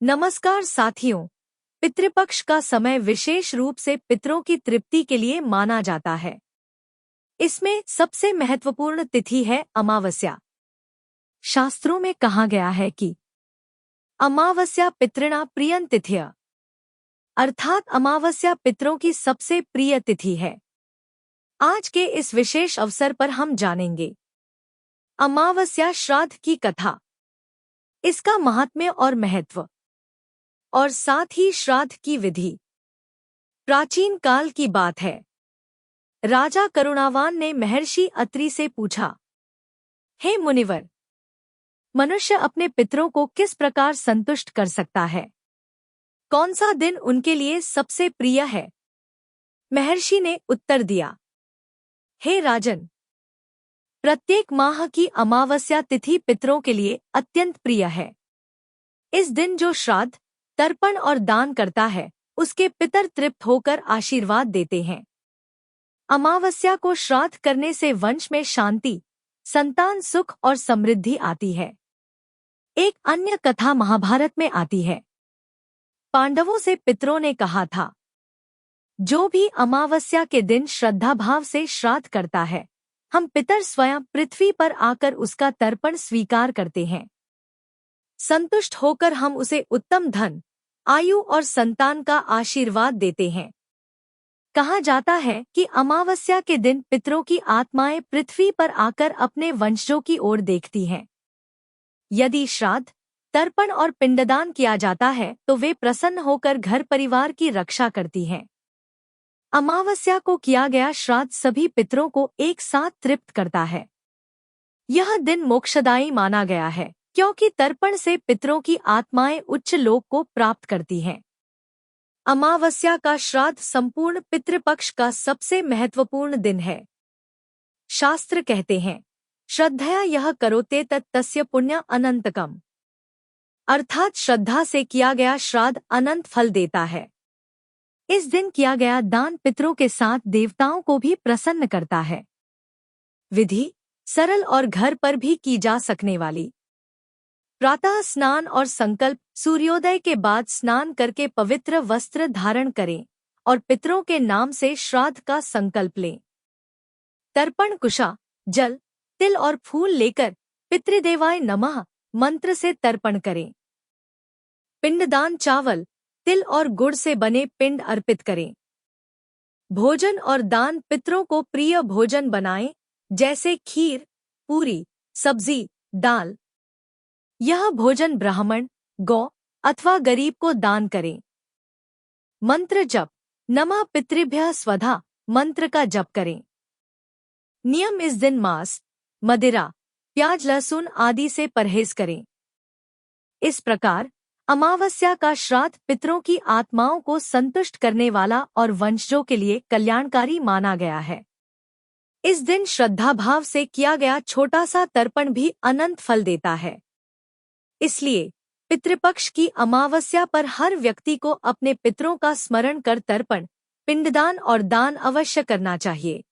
नमस्कार साथियों। पितृपक्ष का समय विशेष रूप से पितरों की तृप्ति के लिए माना जाता है। इसमें सबसे महत्वपूर्ण तिथि है अमावस्या। शास्त्रों में कहा गया है कि अमावस्या पितृणा प्रियं तिथ्य, अर्थात अमावस्या पितरों की सबसे प्रिय तिथि है। आज के इस विशेष अवसर पर हम जानेंगे अमावस्या श्राद्ध की कथा, इसका महात्म्य और महत्व, और साथ ही श्राद्ध की विधि। प्राचीन काल की बात है। राजा करुणावान ने महर्षि अत्रि से पूछा, हे मुनिवर, मनुष्य अपने पितरों को किस प्रकार संतुष्ट कर सकता है? कौन सा दिन उनके लिए सबसे प्रिय है? महर्षि ने उत्तर दिया, हे राजन, प्रत्येक माह की अमावस्या तिथि पितरों के लिए अत्यंत प्रिय है। इस दिन जो श्राद्ध, तर्पण और दान करता है, उसके पितर तृप्त होकर आशीर्वाद देते हैं। अमावस्या को श्राद्ध करने से वंश में शांति, संतान सुख और समृद्धि आती है। एक अन्य कथा महाभारत में आती है। पांडवों से पितरों ने कहा था, जो भी अमावस्या के दिन श्रद्धा भाव से श्राद्ध करता है, हम पितर स्वयं पृथ्वी पर आकर उसका तर्पण स्वीकार करते हैं। संतुष्ट होकर हम उसे उत्तम धन, आयु और संतान का आशीर्वाद देते हैं। कहा जाता है कि अमावस्या के दिन पितरों की आत्माएं पृथ्वी पर आकर अपने वंशजों की ओर देखती हैं। यदि श्राद्ध, तर्पण और पिंडदान किया जाता है तो वे प्रसन्न होकर घर परिवार की रक्षा करती हैं। अमावस्या को किया गया श्राद्ध सभी पितरों को एक साथ तृप्त करता है। यह दिन मोक्षदायी माना गया है, क्योंकि तर्पण से पितरों की आत्माएं उच्च लोक को प्राप्त करती हैं। अमावस्या का श्राद्ध संपूर्ण पितृपक्ष का सबसे महत्वपूर्ण दिन है। शास्त्र कहते हैं, श्रद्धया यह करोते तस्य पुण्य अनंतकम, अर्थात श्रद्धा से किया गया श्राद्ध अनंत फल देता है। इस दिन किया गया दान पितरों के साथ देवताओं को भी प्रसन्न करता है। विधि सरल और घर पर भी की जा सकने वाली। प्रातः स्नान और संकल्प, सूर्योदय के बाद स्नान करके पवित्र वस्त्र धारण करें और पितरों के नाम से श्राद्ध का संकल्प लें। तर्पण कुशा, जल, तिल और फूल लेकर पितृदेवाय नमः मंत्र से तर्पण करें। पिंडदान चावल, तिल और गुड़ से बने पिंड अर्पित करें। भोजन और दान पितरों को प्रिय भोजन बनाएं, जैसे खीर, पूरी, सब्जी, दाल। यह भोजन ब्राह्मण, गौ अथवा गरीब को दान करें। मंत्र जप, नमः पितृभ्यः स्वधा मंत्र का जप करें। नियम, इस दिन मांस, मदिरा, प्याज लहसुन आदि से परहेज करें। इस प्रकार अमावस्या का श्राद्ध पितरों की आत्माओं को संतुष्ट करने वाला और वंशजों के लिए कल्याणकारी माना गया है। इस दिन श्रद्धा भाव से किया गया छोटा सा तर्पण भी अनंत फल देता है। इसलिए पितृपक्ष की अमावस्या पर हर व्यक्ति को अपने पितरों का स्मरण कर तर्पण, पिंडदान और दान अवश्य करना चाहिए।